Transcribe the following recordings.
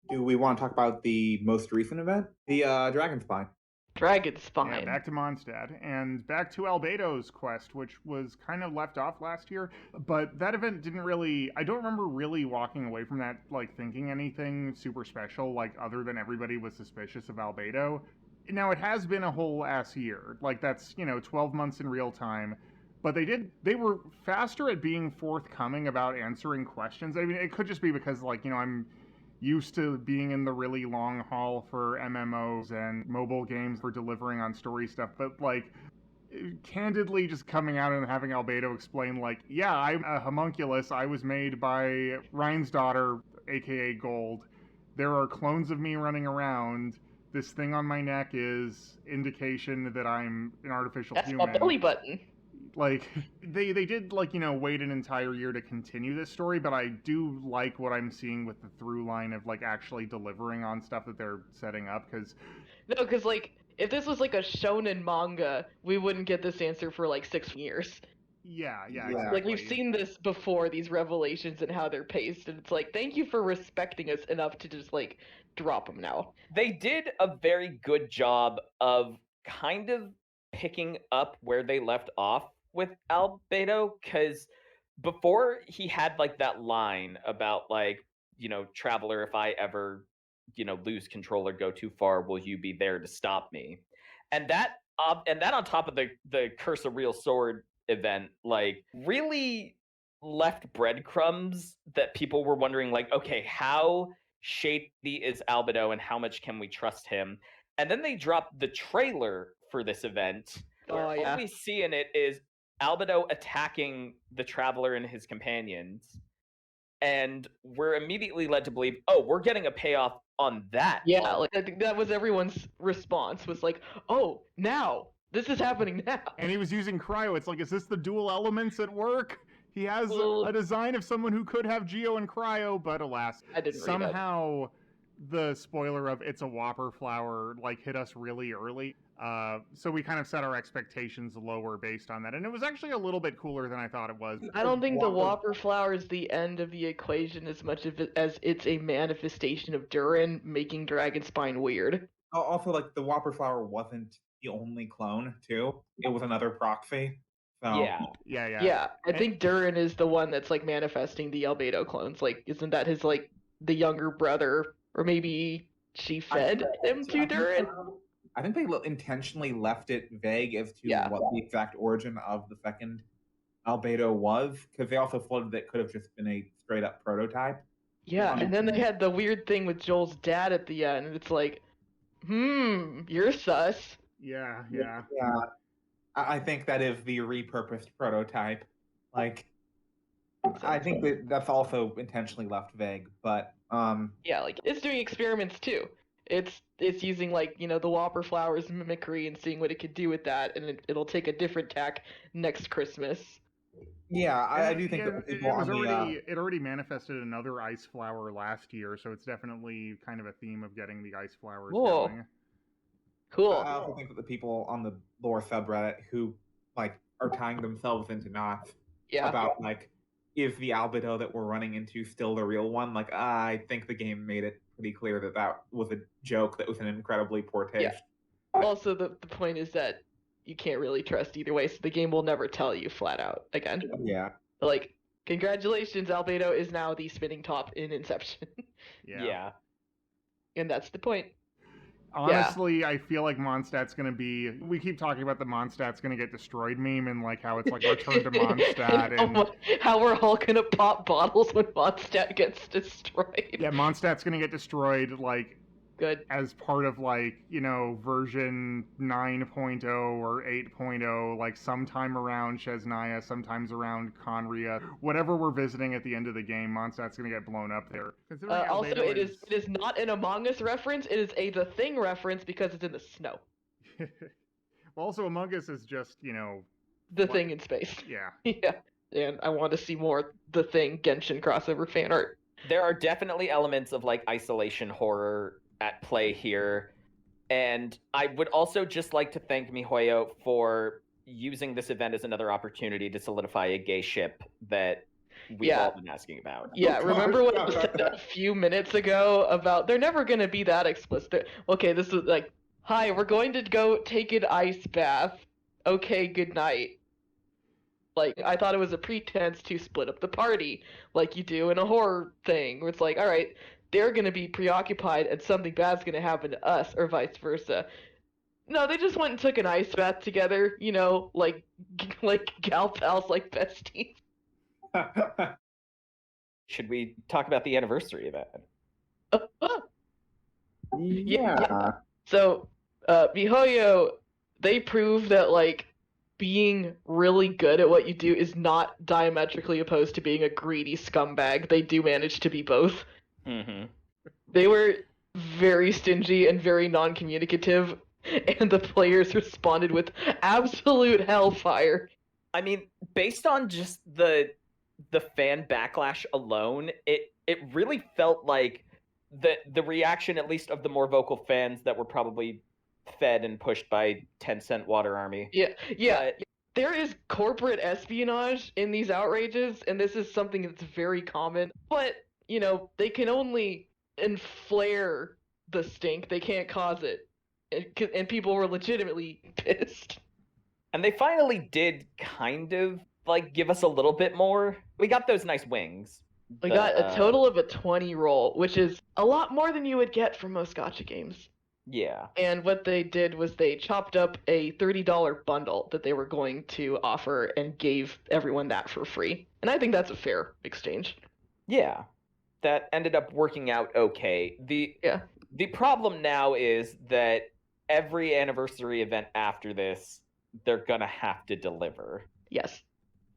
Do we want to talk about the most recent event? The Dragon Spine. Dragon Yeah, Spine. back to Mondstadt and back to Albedo's quest, which was kind of left off last year. But that event didn't really. I don't remember really walking away from that like thinking anything super special, like other than everybody was suspicious of Albedo. Now it has been a whole ass year. Like that's 12 months in real time. But they were faster at being forthcoming about answering questions. I mean, it could just be because I'm used to being in the really long haul for MMOs and mobile games for delivering on story stuff, but candidly just coming out and having Albedo explain yeah, I'm a homunculus. I was made by Ryan's daughter, aka Gold. There are clones of me running around. This thing on my neck is indication that I'm an artificial That's human. my belly button. They did wait an entire year to continue this story, but I do like what I'm seeing with the through line of actually delivering on stuff that they're setting up, because No, because if this was like a shonen manga, we wouldn't get this answer for 6 years. yeah, Yeah. Like we've exactly. seen this before, these revelations and how they're paced, and it's thank you for respecting us enough to just drop them now. They did a very good job of kind of picking up where they left off with Albedo, because before he had that line about traveler, if I ever lose control or go too far, will you be there to stop me? And that on top of the Curse of Real Sword event really left breadcrumbs that people were wondering okay, how shady is Albedo and how much can we trust him? And then they dropped the trailer for this event, where Oh yeah. all we see in it is Albedo attacking the traveler and his companions. And we're immediately led to believe, oh, we're getting a payoff on that. Yeah, I think that was everyone's response was oh, now this is happening now. And he was using cryo. It's is this the dual elements at work? He has a design of someone who could have Geo and cryo, but alas, I didn't somehow the spoiler of it's a Whopper flower hit us really early. So we kind of set our expectations lower based on that, and it was actually a little bit cooler than I thought it was. I don't think the Whopper flower is the end of the equation as much as it's a manifestation of Durin making Dragonspine weird. Also, the Whopper flower wasn't the only clone, too. It was another proxy. So. Yeah. I think Durin is the one that's manifesting the Albedo clones. Isn't that his the younger brother, or maybe she fed him to Durin? I think they intentionally left it vague as to what the exact origin of the second Albedo was, because they also floated that it could have just been a straight up prototype. Yeah, and then they had the weird thing with Joel's dad at the end, and it's you're sus. Yeah. I think that is the repurposed prototype. I think that's also intentionally left vague, but yeah, it's doing experiments too. It's using the Whopper flowers mimicry and seeing what it could do with that, and it'll take a different tack next Christmas. Yeah, I do think that people it already manifested another ice flower last year, so it's definitely kind of a theme of getting the ice flowers going. Cool. I also think that the people on the lore subreddit who are tying themselves into knots about is the Albedo that we're running into still the real one? I think the game made it pretty clear that that was a joke that was an incredibly poor taste. Yeah. Also, the point is that you can't really trust either way, so the game will never tell you flat out again. Yeah. Congratulations, Albedo is now the spinning top in Inception. Yeah. And that's the point. Honestly, yeah. I feel like Mondstadt's going to be... We keep talking about the Mondstadt's going to get destroyed meme and how it's return to Mondstadt. And how we're all going to pop bottles when Mondstadt gets destroyed. Yeah, Mondstadt's going to get destroyed, good as part of version 9.0 or 8.0, sometime around Shesnaya, sometimes around Conria, whatever we're visiting at the end of the game, Mondstadt's gonna get blown up there. Also, it is not an Among Us reference, it is a The Thing reference because it's in the snow. Well, also Among Us is just The Thing in space. Yeah. And I want to see more The Thing Genshin crossover fan art. There are definitely elements of isolation horror at play here, and I would also just like to thank MiHoYo for using this event as another opportunity to solidify a gay ship that we've all been asking about. Yeah, remember what I said a few minutes ago about they're never going to be that explicit. Okay, this is like, hi, we're going to go take an ice bath. Okay, good night. Like, I thought it was a pretense to split up the party, like you do in a horror thing, where it's like, all right, they're going to be preoccupied and something bad's going to happen to us, or vice versa. No, they just went and took an ice bath together, you know, like gal pals, like besties. Should we talk about the anniversary event? Yeah. So, MiHoYo, they prove that, like, being really good at what you do is not diametrically opposed to being a greedy scumbag. They do manage to be both. Mm-hmm. They were very stingy and very non-communicative, and the players responded with absolute hellfire. I mean, based on just the fan backlash alone, it really felt like the reaction, at least of the more vocal fans that were probably fed and pushed by Tencent Water Army. Yeah. There is corporate espionage in these outrages, and this is something that's very common. But, you know, they can only inflare the stink. They can't cause it. And people were legitimately pissed. And they finally did kind of, like, give us a little bit more. We got those nice wings. We got a total of a 20 roll, which is a lot more than you would get from most gacha games. Yeah. And what they did was they chopped up a $30 bundle that they were going to offer and gave everyone that for free. And I think that's a fair exchange. Yeah. That ended up working out okay. The problem now is that every anniversary event after this, they're gonna have to deliver. Yes.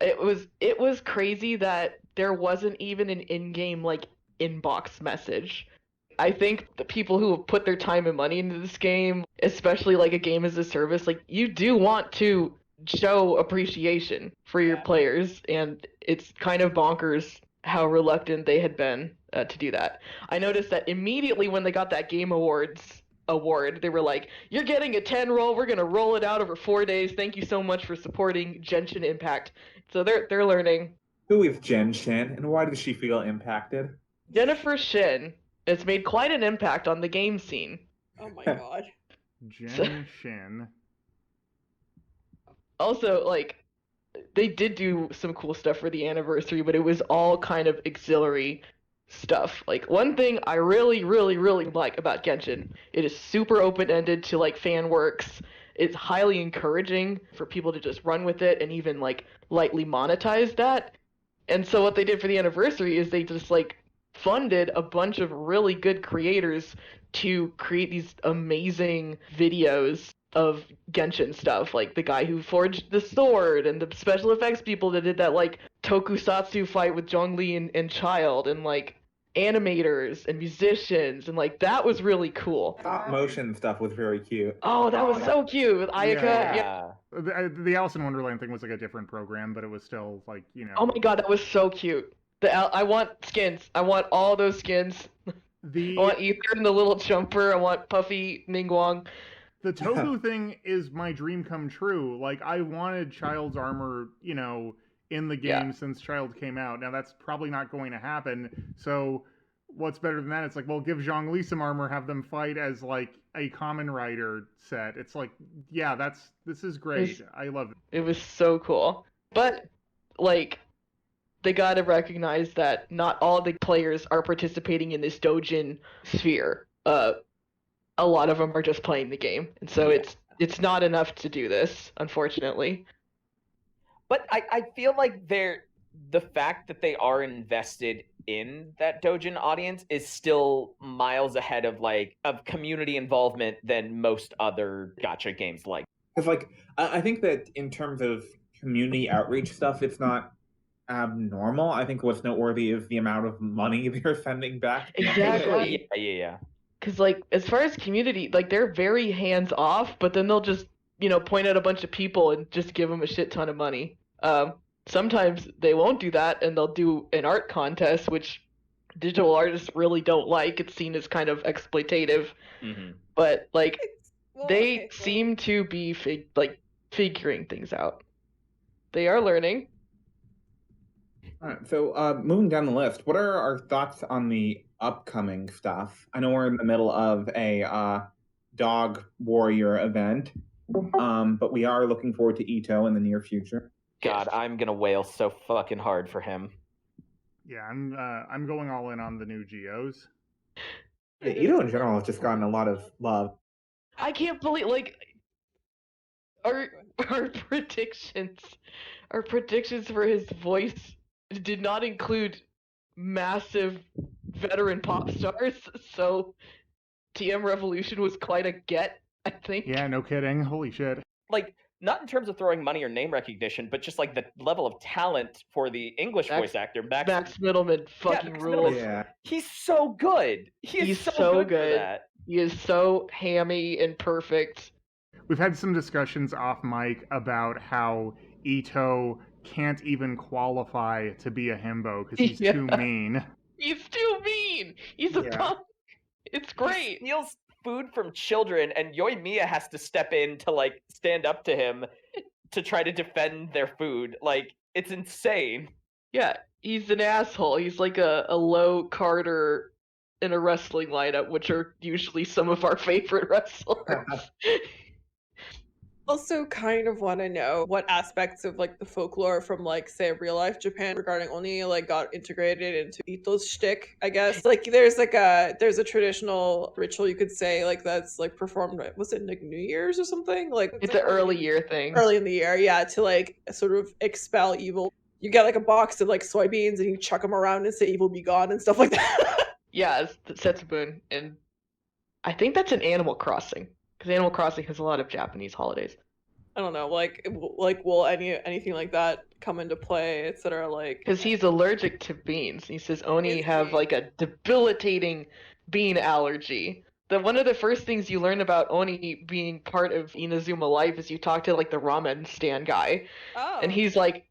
It was crazy that there wasn't even an in-game, like, inbox message. I think the people who have put their time and money into this game, especially like a game as a service, like, you do want to show appreciation for your players, and it's kind of bonkers how reluctant they had been to do that. I noticed that immediately when they got that Game Awards award, they were like, you're getting a 10 roll, we're going to roll it out over 4 days, thank you so much for supporting Genshin Impact. So they're learning. Who is Jen Shin, and why does she feel impacted? Jennifer Shin has made quite an impact on the game scene. Oh my god. Jen Shin. Also, like, they did do some cool stuff for the anniversary, but it was all kind of auxiliary stuff. Like, one thing I really, really, really like about Genshin, it is super open-ended to, like, fan works. It's highly encouraging for people to just run with it and even, like, lightly monetize that. And so what they did for the anniversary is they just, like, funded a bunch of really good creators to create these amazing videos of Genshin stuff, like the guy who forged the sword and the special effects people that did that, like, tokusatsu fight with Zhongli and Child, and, like, animators and musicians, and, like, that was really cool. Stop motion stuff was very cute. Oh, that was so cute with Ayaka. Yeah. The Alice in Wonderland thing was like a different program, but it was still like, you know. Oh my god, that was so cute. I want skins. I want all those skins. I want Ether and the little jumper. I want Puffy Ningguang. The Toku thing is my dream come true. Like, I wanted Child's armor, you know, in the game since Child came out. Now, that's probably not going to happen. So, what's better than that? It's like, well, give Zhongli some armor, have them fight as, like, a Kamen Rider set. It's like, yeah, this is great. I love it. It was so cool. But, like, they gotta recognize that not all the players are participating in this Dojin sphere. A lot of them are just playing the game, and so it's not enough to do this, unfortunately. But I feel like the fact that they are invested in that Dojin audience is still miles ahead of community involvement than most other gacha games like. Because, like, I think that in terms of community outreach stuff, it's not abnormal. I think what's noteworthy is the amount of money they're sending back. Exactly. Yeah. Because, like, as far as community, like, they're very hands-off, but then they'll just, you know, point out a bunch of people and just give them a shit ton of money. Sometimes they won't do that, and they'll do an art contest, which digital artists really don't like. It's seen as kind of exploitative. Mm-hmm. But, like, they seem to be, figuring things out. They are learning. All right, so moving down the list, what are our thoughts on the upcoming stuff? I know we're in the middle of a dog warrior event, but we are looking forward to Ito in the near future. God, I'm gonna wail so fucking hard for him. Yeah, I'm going all in on the new Geos. Yeah, Ito in general has just gotten a lot of love. I can't believe, like, our predictions for his voice did not include massive veteran pop stars, so TM Revolution was quite a get, I think. Yeah, no kidding. Holy shit. Like, not in terms of throwing money or name recognition, but just like the level of talent for the English voice actor. Max Middleman fucking rules. Yeah. He's so good. He's so good for that. He is so hammy and perfect. We've had some discussions off mic about how Ito can't even qualify to be a himbo because he's too mean. He's too mean. He's a punk. It's great. He steals food from children, and Yoimiya has to step in to like stand up to him to try to defend their food. Like, it's insane. Yeah, he's an asshole. He's like a low Carter in a wrestling lineup, which are usually some of our favorite wrestlers. Also kind of want to know what aspects of like the folklore from like say real life Japan regarding Oni like got integrated into Ito's shtick, I guess. Like there's a traditional ritual you could say like that's like performed, was it like New Year's or something? Like it's an early year thing. Early in the year, yeah, to like sort of expel evil. You get like a box of like soybeans and you chuck them around and say evil be gone and stuff like that. Yeah, it's the Setsubun, and I think that's an Animal Crossing. Because Animal Crossing has a lot of Japanese holidays. I don't know, like will anything like that come into play, etc. Like because he's allergic to beans. He says Oni have like a debilitating bean allergy. One of the first things you learn about Oni being part of Inazuma Life is you talk to like the ramen stand guy, and he's like,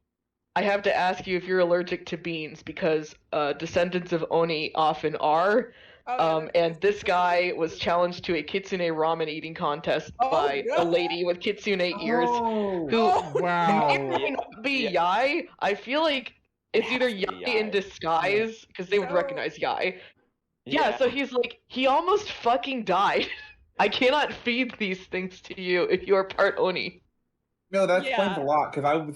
I have to ask you if you're allergic to beans because descendants of Oni often are. And this guy was challenged to a kitsune ramen eating contest by a lady with kitsune ears who may not be Yai. I feel like it's either Yai in disguise, because they would recognize Yai. Yeah, so he's like, he almost fucking died. I cannot feed these things to you if you are part Oni. No, that explains a lot, because I was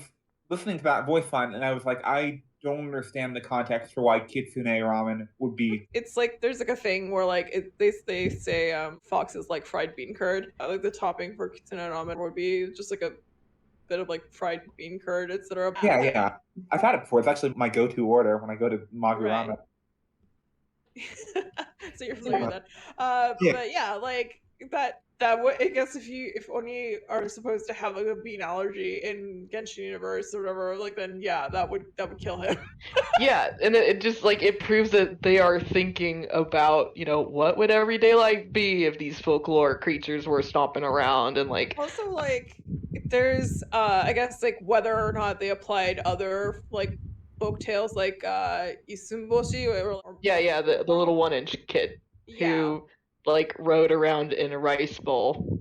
listening to that voice line, and I was like, I don't understand the context for why kitsune ramen would be. It's like there's like a thing where like they say Fox is like fried bean curd. Like the topping for kitsune ramen would be just like a bit of like fried bean curd, etc. Yeah. I've had it before. It's actually my go-to order when I go to Magu Ramen. So you're familiar with that. But yeah, like that would, I guess if Oni are supposed to have like a bean allergy in Genshin Universe or whatever, like then yeah, that would kill him. Yeah, and it just like it proves that they are thinking about, you know, what would everyday life be if these folklore creatures were stomping around, and like also like there's I guess like whether or not they applied other like folk tales like Isumboshi or yeah, the little 1-inch kid who like rode around in a rice bowl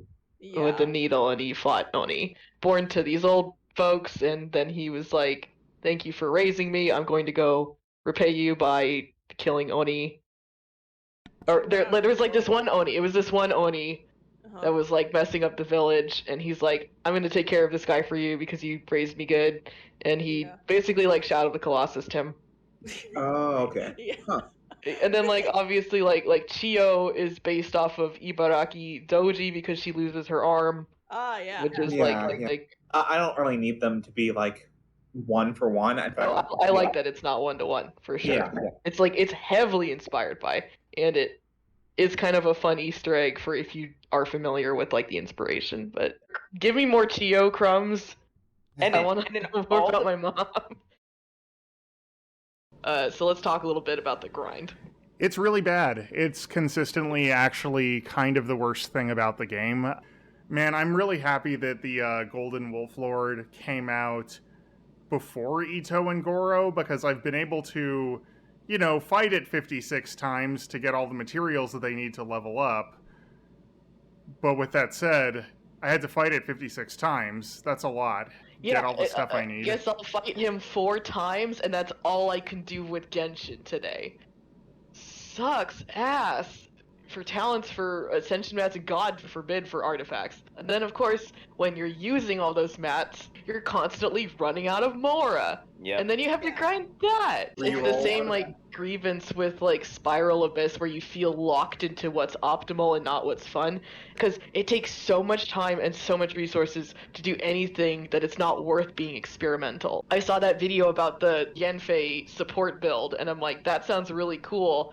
with a needle, and he fought Oni. Born to these old folks, and then he was like, thank you for raising me, I'm going to go repay you by killing Oni. Or there was like this one Oni, it was this one Oni that was like messing up the village, and he's like, I'm going to take care of this guy for you because you raised me good, and he basically like Shadow of the Colossus him. Oh, okay. Huh. And then, like, obviously, like Chiyo is based off of Ibaraki Doji because she loses her arm. Which is like I don't really need them to be like one for one. I like that it's not 1-to-1 for sure. Yeah. It's like it's heavily inspired by, and it is kind of a fun Easter egg for if you are familiar with like the inspiration. But give me more Chiyo crumbs, and I want to know more about my mom. So let's talk a little bit about the grind. It's really bad. It's consistently actually kind of the worst thing about the game. Man, I'm really happy that the Golden Wolf Lord came out before Ito and Goro, because I've been able to, you know, fight it 56 times to get all the materials that they need to level up. But with that said, I had to fight it 56 times. That's a lot. get all the stuff I need. Guess I'll fight him 4 times, and that's all I can do with Genshin today. Sucks ass for talents for Ascension mats, and God forbid for artifacts. And then, of course, when you're using all those mats, you're constantly running out of Mora. Yeah. And then you have to grind that. It's the same, like, grievance with, like, Spiral Abyss, where you feel locked into what's optimal and not what's fun. Because it takes so much time and so much resources to do anything that it's not worth being experimental. I saw that video about the Yanfei support build, and I'm like, that sounds really cool.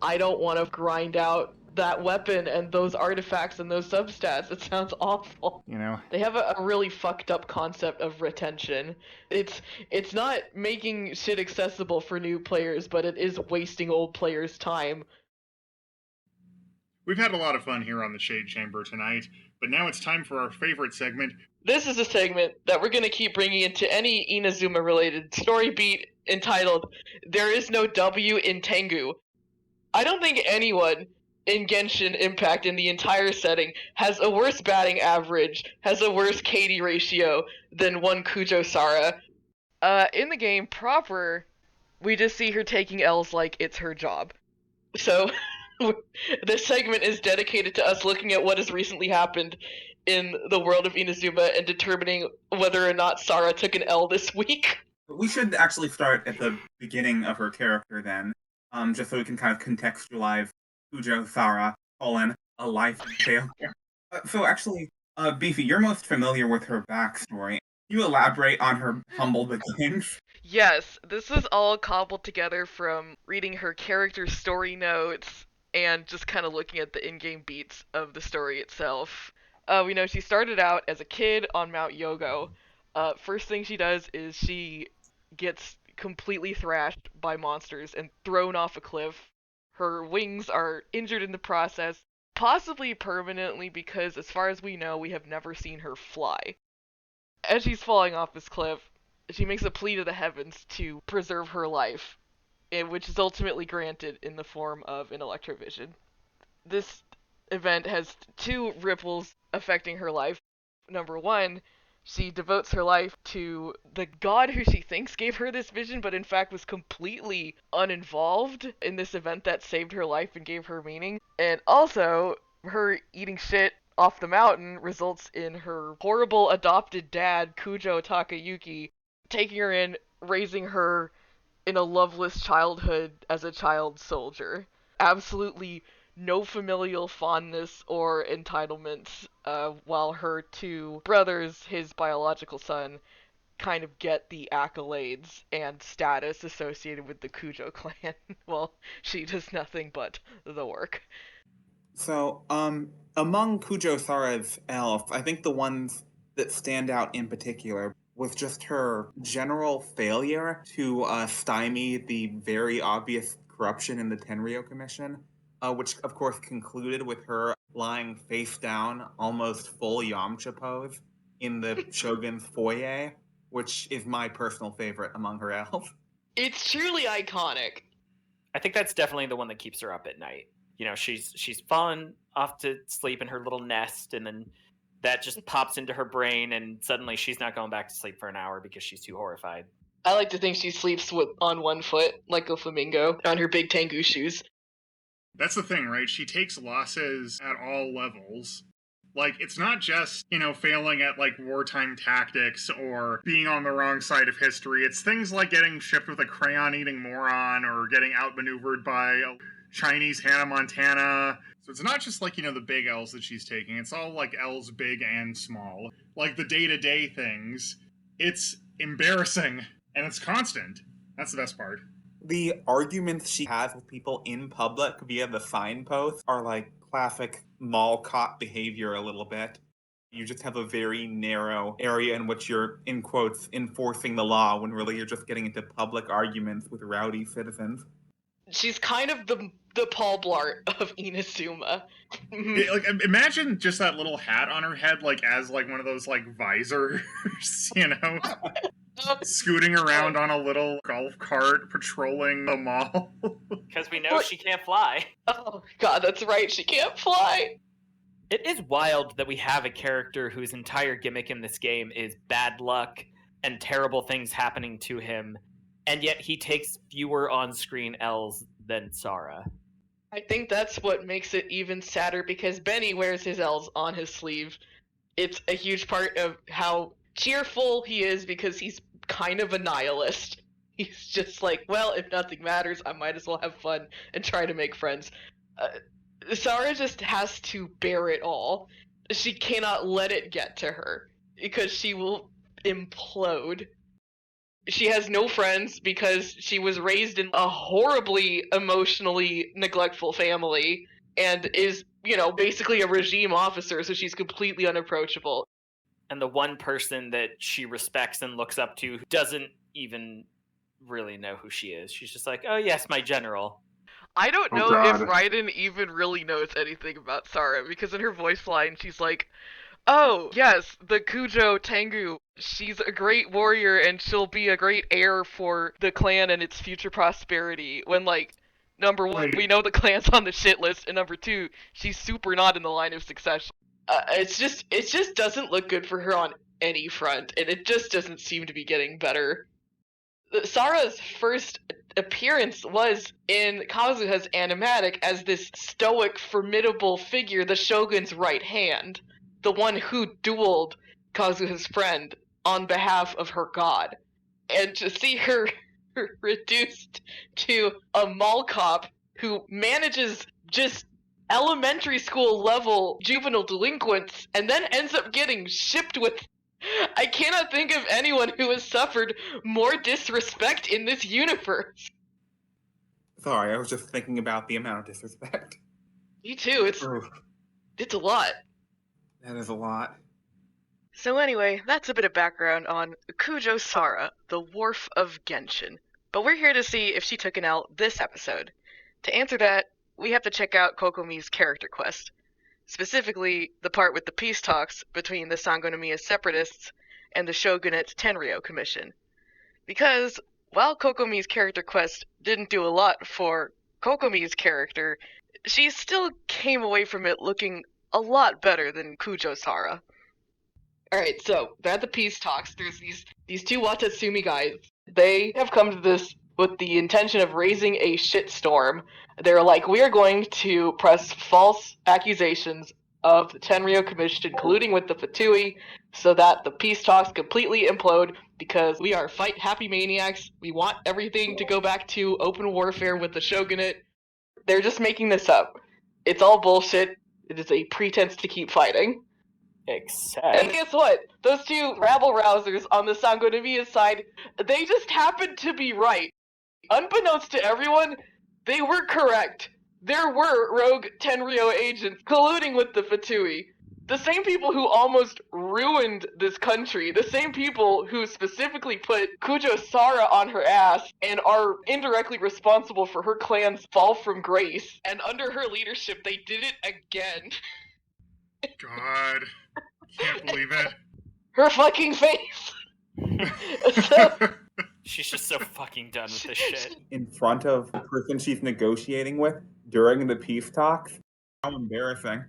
I don't want to grind out that weapon and those artifacts and those substats. It sounds awful. You know, they have a really fucked up concept of retention. It's not making shit accessible for new players, but it is wasting old players' time. We've had a lot of fun here on the Shade Chamber tonight, but now it's time for our favorite segment. This is a segment that we're going to keep bringing into any Inazuma-related story beat entitled, There Is No W in Tengu. I don't think anyone in Genshin Impact in the entire setting has a worse batting average, has a worse KD ratio than one Kujo Sara. In the game proper, we just see her taking L's like it's her job. So, this segment is dedicated to us looking at what has recently happened in the world of Inazuma and determining whether or not Sara took an L this week. We should actually start at the beginning of her character then. Just so we can kind of contextualize Kujo Sara, a life failure. So actually, Beefy, you're most familiar with her backstory. Can you elaborate on her humble beginnings? Yes, this was all cobbled together from reading her character story notes and just kind of looking at the in-game beats of the story itself. We know she started out as a kid on Mount Yogo. First thing she does is she gets completely thrashed by monsters and thrown off a cliff. Her wings are injured in the process, possibly permanently, because as far as we know, we have never seen her fly. As she's falling off this cliff, she makes a plea to the heavens to preserve her life, which is ultimately granted in the form of an Electrovision. This event has 2 ripples affecting her life. Number 1, she devotes her life to the god who she thinks gave her this vision, but in fact was completely uninvolved in this event that saved her life and gave her meaning. And also, her eating shit off the mountain results in her horrible adopted dad, Kujo Takayuki, taking her in, raising her in a loveless childhood as a child soldier. Absolutely no familial fondness or entitlements, while her 2 brothers, his biological son, kind of get the accolades and status associated with the Kujo clan. Well, she does nothing but the work. So, among Kujo Sara's elf, I think the ones that stand out in particular was just her general failure to stymie the very obvious corruption in the Tenryou Commission. Which, of course, concluded with her lying face down, almost full Yamcha pose, in the Shogun's foyer, which is my personal favorite among her elves. It's truly iconic. I think that's definitely the one that keeps her up at night. You know, she's fallen off to sleep in her little nest, and then that just pops into her brain, and suddenly she's not going back to sleep for an hour because she's too horrified. I like to think she sleeps on one foot, like a flamingo, on her big Tengu shoes. That's the thing, right? She takes losses at all levels. Like, it's not just, you know, failing at, like, wartime tactics or being on the wrong side of history. It's things like getting shipped with a crayon-eating moron or getting outmaneuvered by a Chinese Hannah Montana. So it's not just, like, you know, the big L's that she's taking. It's all, like, L's big and small. Like, the day-to-day things. It's embarrassing, and it's constant. That's the best part. The arguments she has with people in public via the signposts are like classic mall cop behavior a little bit. You just have a very narrow area in which you're, in quotes, enforcing the law when really you're just getting into public arguments with rowdy citizens. She's kind of the Paul Blart of Inazuma. Like, imagine just that little hat on her head, like, as, like, one of those, like, visors, you know? Scooting around on a little golf cart, patrolling the mall. Because we know she can't fly. Oh, God, that's right, she can't fly! It is wild that we have a character whose entire gimmick in this game is bad luck and terrible things happening to him, and yet he takes fewer on-screen L's than Sara. I think that's what makes it even sadder, because Benny wears his L's on his sleeve. It's a huge part of how cheerful he is, because he's kind of a nihilist. He's just like, well, if nothing matters, I might as well have fun and try to make friends. Sara just has to bear it all. She cannot let it get to her, because she will implode. She has no friends because she was raised in a horribly emotionally neglectful family and is, basically a regime officer, so she's completely unapproachable. And the one person that she respects and looks up to doesn't even really know who she is. She's just like, oh yes, my general. I don't know if Raiden even really knows anything about Sara, because in her voice line, she's like, oh, yes, the Kujo Tengu. She's a great warrior, and she'll be a great heir for the clan and its future prosperity. When, number one, we know the clan's on the shit list, and number two, she's super not in the line of succession. It just doesn't look good for her on any front, and it just doesn't seem to be getting better. Sara's first appearance was in Kazuha's animatic as this stoic, formidable figure, the Shogun's right hand, the one who dueled Kazuha's friend on behalf of her god. And to see her reduced to a mall cop who manages just elementary school level juvenile delinquents and then ends up getting shipped with... I cannot think of anyone who has suffered more disrespect in this universe. Sorry, I was just thinking about the amount of disrespect. Me too, it's a lot. That is a lot. So anyway, that's a bit of background on Kujo Sara, the Wharf of Genshin. But we're here to see if she took an L this episode. To answer that, we have to check out Kokomi's character quest. Specifically, the part with the peace talks between the Sangonomiya separatists and the Shogunate's Tenryou Commission. Because, while Kokomi's character quest didn't do a lot for Kokomi's character, she still came away from it looking a lot better than Kujo Sara. Alright, so, they're at the peace talks. There's these two Watatsumi guys. They have come to this with the intention of raising a shitstorm. They're like, we are going to press false accusations of the Tenryou Commission colluding with the Fatui so that the peace talks completely implode, because we are fight-happy maniacs. We want everything to go back to open warfare with the Shogunate. They're just making this up. It's all bullshit. It is a pretense to keep fighting. And guess what? Those two rabble-rousers on the Sangonomiya side, they just happened to be right. Unbeknownst to everyone, they were correct. There were rogue Tenryou agents colluding with the Fatui. The same people who almost ruined this country, the same people who specifically put Kujo Sara on her ass and are indirectly responsible for her clan's fall from grace. And under her leadership, they did it again. God. Can't believe it. Her fucking face! She's just so fucking done with this shit. In front of the person she's negotiating with during the peace talks? How embarrassing.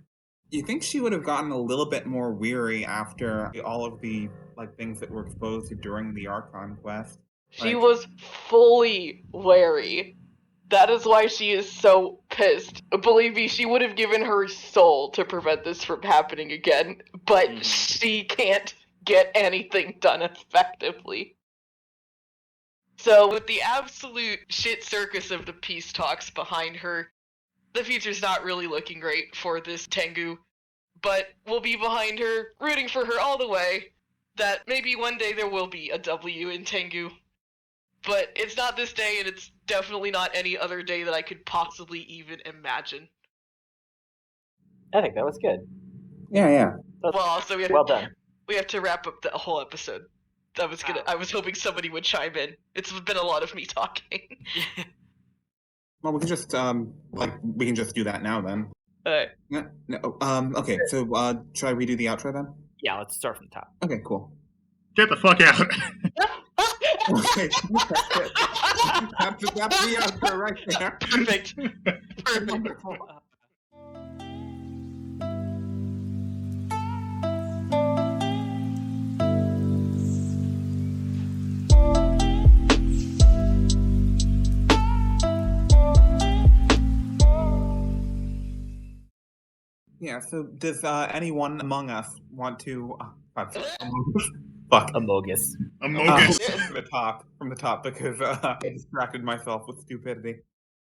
You think she would have gotten a little bit more weary after all of the things that were exposed during the Archon quest? She was fully wary. That is why she is so pissed. Believe me, she would have given her soul to prevent this from happening again, but she can't get anything done effectively. So, with the absolute shit circus of the peace talks behind her, the future's not really looking great for this Tengu. But we'll be behind her, rooting for her all the way, that maybe one day there will be a W in Tengu. But it's not this day, and it's definitely not any other day that I could possibly even imagine. I think that was good. Yeah. Well, also well done. We have to wrap up the whole episode. I was hoping somebody would chime in. It's been a lot of me talking. Well, we can just we can just do that now then. Alright. Okay, so should I redo the outro then? Yeah, let's start from the top. Okay, cool. Get the fuck out. Okay, that's the outro right there. Perfect. Wonderful. Yeah, so does anyone among us want to... fuck. Amogus. Amogus. From the top, because I distracted myself with stupidity.